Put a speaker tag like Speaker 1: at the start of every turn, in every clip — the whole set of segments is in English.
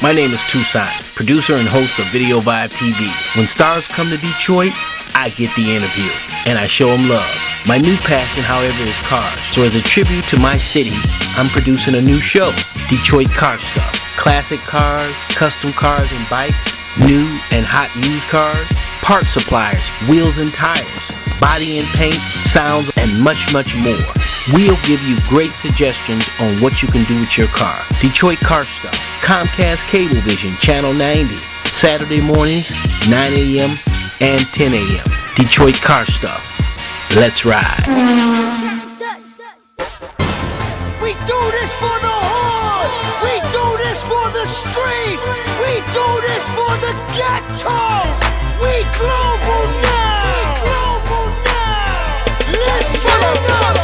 Speaker 1: My name is Toussaint, producer and host of Video Vibe TV. When stars come to Detroit, I get the interview, and I show them love. My new passion, however, is cars. So as a tribute to my city, I'm producing a new show, Detroit Car Stuff. Classic cars, custom cars and bikes, new and hot used cars, part suppliers, wheels and tires, body and paint, sounds, and much, much more. We'll give you great suggestions on what you can do with your car. Detroit Car Stuff, Comcast Cablevision, Channel 90, Saturday mornings, 9 a.m. and 10 a.m. Detroit Car Stuff. Let's ride.
Speaker 2: We do this for the hood. We do this for the streets. We do this for the ghetto. We global now. We global now. Listen up.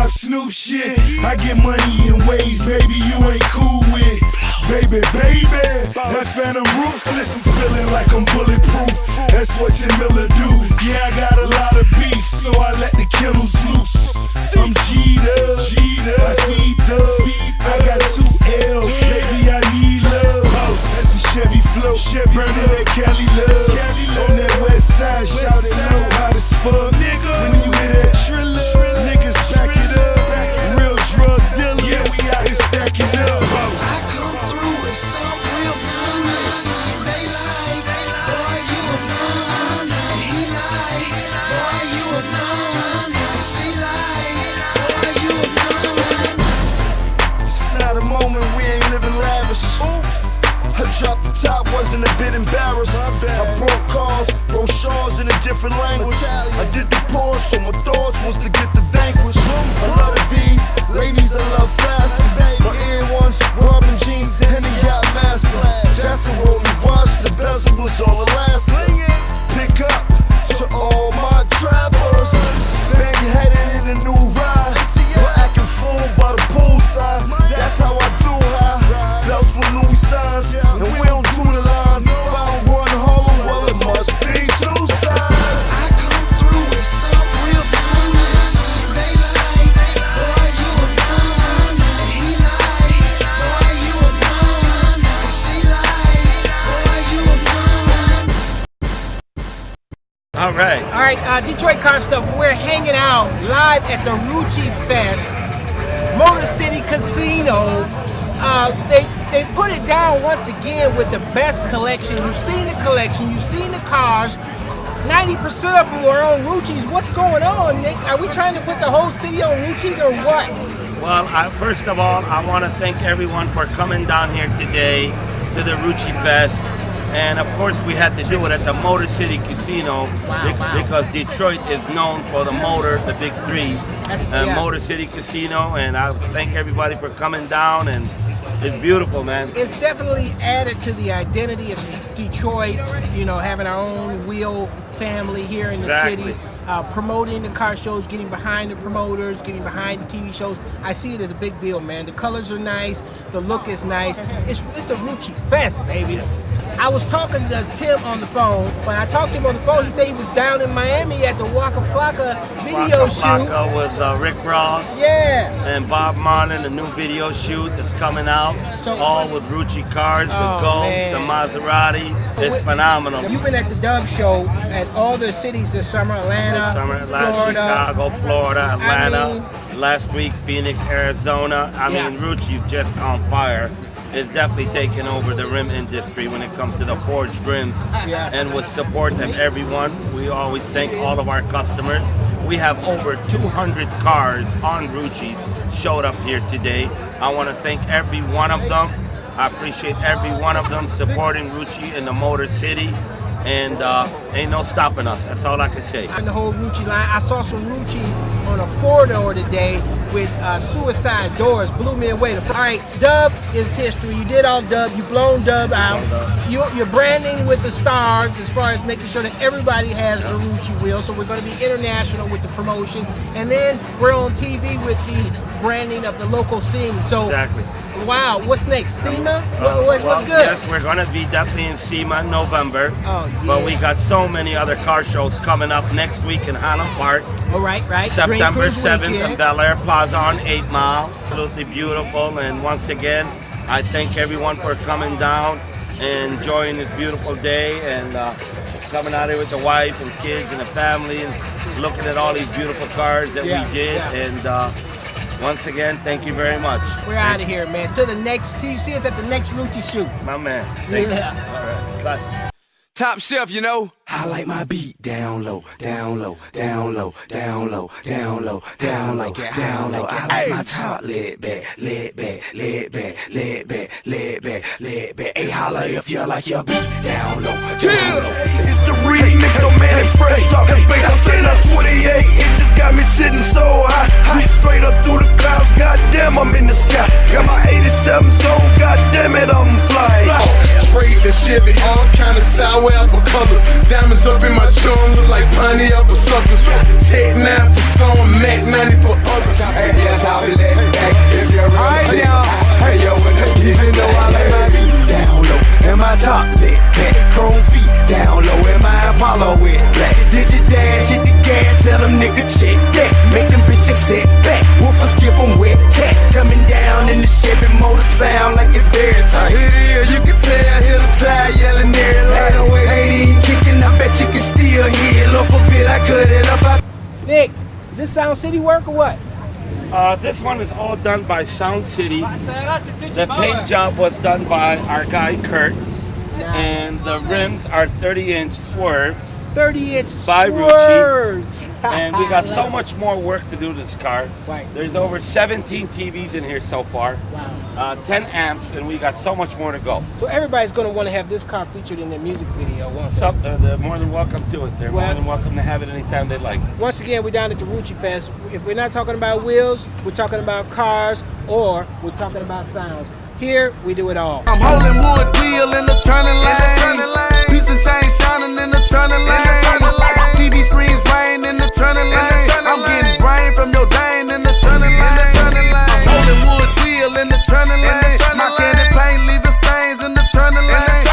Speaker 3: Snoop shit. I get money in ways maybe you ain't cool with. Baby, that phantom ruthless. I'm feeling like I'm bulletproof. That's what Tim Miller do. Yeah, I got a lot of beef, so I let the kennels loose. I'm G'd up, I feed dubs. I got 2 L's, baby, I need love. That's the Chevy flow, burning that Cali love. On that west side, shouting low, hot as fuck. When you hear that triller, niggas back it up. Real drug dealers, yeah, we out here stacking up.
Speaker 2: I come through with some real funness. They like, boy, you a fun. He like, boy, you a fun. She like, boy, you a fun.
Speaker 3: It's not a moment, we ain't living lavish. Oops. I dropped the top, wasn't a bit embarrassed. I brought cars, brochures in a different language. I did the Porsche, so my thoughts was to get the vanquish. I love the V's, ladies I love fast. My ear ones, Robin jeans, Henny Yacht Master. That's a rolling watch, the bezel was all elastic. Pick up to all my trappers. Bang headed in a new ride. We're acting fool by the poolside. That's how I do high. Belts with Louis signs, and we don't do the lines. If I don't run Harlem, well it must be 2 sides.
Speaker 2: I come through with some real funness. They like, boy, you a fun. He like, boy, you a fun. She like, boy, you a fun.
Speaker 4: All right, Detroit Car Stuff. We're hanging out live at the Rucci Fest, Motor City Casino. They put it down once again with the best collection. You've seen the collection, you've seen the cars. 90% of them were on Rucci's. What's going on, Nick? Are we trying to put the whole city on Rucci's or what?
Speaker 5: Well, first of all, I want to thank everyone for coming down here today to the Rucci Fest. And of course, we had to do it at the Motor City Casino because Detroit is known for the motor, the big three, Motor City Casino. And I thank everybody for coming down, and it's beautiful, man.
Speaker 4: It's definitely added to the identity of Detroit, you know, having our own wheel family here in the city. promoting the car shows, getting behind the promoters, getting behind the TV shows. I see it as a big deal, man. The colors are nice, the look is nice. It's a Rucci Fest, baby. I was talking to Tim on the phone. When I talked to him on the phone, he said he was down in Miami at the Waka Flocka video shoot.
Speaker 5: Waka Flocka with Rick Ross.
Speaker 4: Yeah.
Speaker 5: And Bob Marlin, a new video shoot that's coming out.
Speaker 4: So,
Speaker 5: all with Rucci cars, with Golds, the Maserati. It's phenomenal.
Speaker 4: You've been at the Dub Show at all the cities this summer, Atlanta, Florida,
Speaker 5: Chicago, Florida, Atlanta. Last week, Phoenix, Arizona. I mean, Rucci's just on fire. It's definitely taking over the rim industry when it comes to the forged rims. And with support of everyone, we always thank all of our customers. We have over 200 cars on Rucci's showed up here today. I want to thank every one of them. I appreciate every one of them supporting Rucci in the Motor City. And ain't no stopping us. That's all I can say.
Speaker 4: On the whole Rucci line, I saw some Rucci's on a four-door today with suicide doors. Blew me away. All right, Dub is history. You did all Dub. You blown Dub out. You're branding with the stars as far as making sure that everybody has a Rucci wheel. So we're going to be international with the promotion. And then we're on TV with the branding of the local scene. So, wow, what's next? SEMA? What's good?
Speaker 5: Yes, we're going to be definitely in SEMA in November. But we got so many other car shows coming up next week in Highland Park.
Speaker 4: All right.
Speaker 5: September 7th in Bel Air Plaza on 8 Mile. Absolutely beautiful. And once again, I thank everyone for coming down and enjoying this beautiful day and coming out here with the wife and kids and the family and looking at all these beautiful cars that we did. And once again, thank you very much.
Speaker 4: We're out of here, man. Till the next, see us at the next Rucci shoot.
Speaker 5: My man. Thank you. All right. Bye.
Speaker 6: Top shelf, you know. I like my beat down low, down low, down low, down low, down low, down low, down low. I like my top laid back, laid back, laid back, laid back, laid back, laid back. Hey, holla if you like your beat down low, down low. It's the remix, so man, it's fresh talking bass. I seen a 28, it just got me sitting so high. Beat straight up through the clouds, goddamn, I'm in the sky. Got my 87 zone, goddamn it, I'm flying.
Speaker 3: Sprayed the Chevy, all kind of sour apple colors. Diamonds up in my chum, look like piney apple suckers. Tech 9 for some, Mac 90 for others.
Speaker 6: Hey, yes, I'll be letting back if you're ready. Hey, yo, even though I like my beat down low, and my top lit back, chrome feet down low, and my Apollo with black. Did you dash, hit the gas, tell them nigga check that. Make them bitches sit back, woofers give them wet cats. Coming down in the Chevy motor sound like it's very tight. It is, you can tell, hear the tire yelling there like ain't even kicking, I bet you can still hear. Look for bit, I cut it up.
Speaker 4: Nick, is this Sound City work or what?
Speaker 5: This one is all done by Sound City. The paint job was done by our guy Kurt. And the rims are 30-inch swerves.
Speaker 4: 30-inch
Speaker 5: by Rucci. And we got so much more work to do to this car.
Speaker 4: Right.
Speaker 5: There's over 17 TVs in here so far.
Speaker 4: Wow.
Speaker 5: 10 amps, and we got so much more to go.
Speaker 4: So everybody's going to want to have this car featured in their music video, won't they?
Speaker 5: They're more than welcome to it. They're more than welcome to have it anytime they like.
Speaker 4: Once again, we're down at the Rucci Fest. If we're not talking about wheels, we're talking about cars, or we're talking about sounds. Here, we do it all.
Speaker 6: I'm holding wood wheel in the turning lane. Piece and chain shining in the turning lane. TV screens rain in the turning lane. I'm getting brain from your dame in the turning lane. I'm holding wood wheel in the turning lane. My candy paint leaving stains in the turning lane.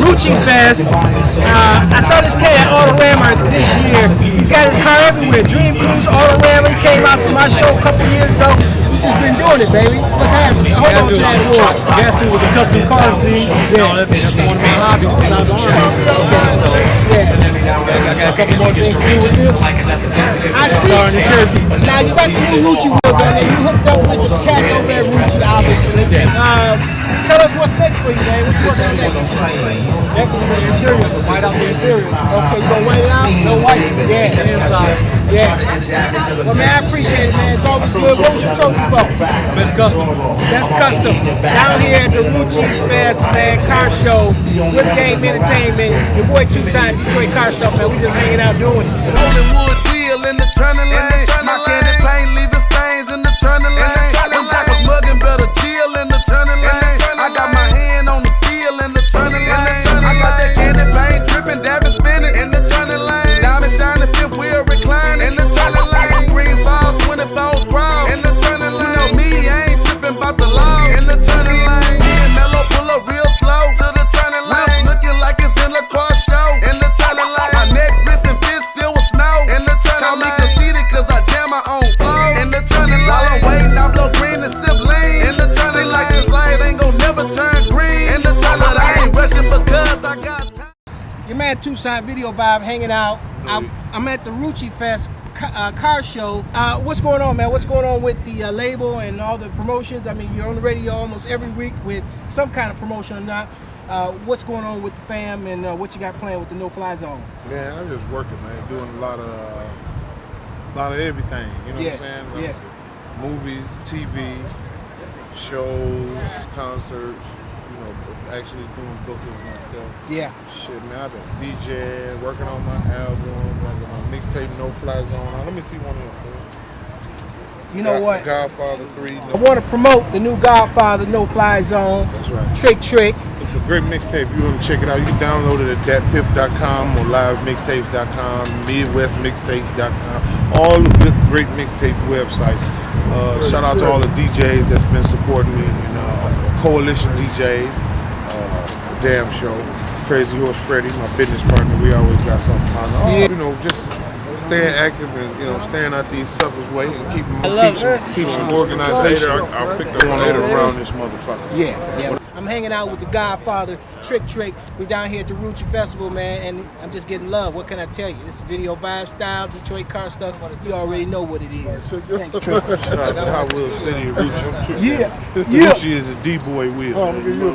Speaker 4: Rucci Fest. I saw this cat at Autorama this year. He's got his car everywhere. Dream Cruise, Autorama. He came out for my show a couple years ago. He's just been doing it, baby. What's happening? Hold on to that award.
Speaker 7: Got to with the custom car scene. Yeah, that's one of my hobbies. I got a couple more things to do with this.
Speaker 4: I see. Now you got the new Rucci wheels on there. You hooked up with the cat over there, Rucci, obviously. Tell us what's next for you, man. What's next?
Speaker 7: Next is the interior, the white out the interior.
Speaker 4: Okay, you gonna white it out?
Speaker 7: No white.
Speaker 4: Yeah,
Speaker 7: inside.
Speaker 4: Yeah. Well, man, I appreciate it, man. It's always good. What was your trophy for?
Speaker 7: Best custom.
Speaker 4: Best custom. Down here at the Rucci Fest, man, car show, Good Game Entertainment. Your boy Toussaint, Detroit Car Stuff, man. We just hanging out doing it.
Speaker 6: Holding wood wheel in the turning lane. My candy paint leaving stains in the turning lane. Them jackals mugging better chill in the turning lane. I got my hand on the steel in the turning lane. I got that candy paint dripping, dabbing, spinning in the turning lane. Diamond shining.
Speaker 4: Toussaint Video Vibe hanging out. I'm at the Rucci Fest car show. What's going on, man? What's going on with the label and all the promotions? I mean, you're on the radio almost every week with some kind of promotion or not. What's going on with the fam and what you got planned with the No Fly Zone?
Speaker 7: Man, I'm just working, man, doing a lot of everything. You know what I'm saying?
Speaker 4: Yeah.
Speaker 7: Movies, TV, shows, concerts. You know, actually doing bookings myself.
Speaker 4: Yeah.
Speaker 7: Shit, man, I've been DJing, working on my album, working on my mixtape, No Fly Zone. Let me see one of them.
Speaker 4: You know what?
Speaker 7: Godfather 3.
Speaker 4: I want to promote the new Godfather No Fly Zone.
Speaker 7: That's right.
Speaker 4: Trick.
Speaker 7: It's a great mixtape. If you want to check it out, you can download it at thatpiff.com or livemixtapes.com, midwestmixtapes.com. All the good, great mixtape websites. Shout out to all the DJs that's been supporting me and Coalition DJs, Damn Show, Crazy Horse Freddy, my business partner. We always got something on. You know, just staying active and staying out these suckers' way and keep some organization going on around this motherfucker.
Speaker 4: Yeah. I'm hanging out with the Godfather, Trick. We're down here at the Rucci Festival, man, and I'm just getting love. What can I tell you? This is video vibe style, Detroit car stuff. You already know what it is. Thanks, Trick.
Speaker 7: Shout out to Hot Wheels City, Rucci.
Speaker 4: Yeah.
Speaker 7: Rucci is a D-boy wheel.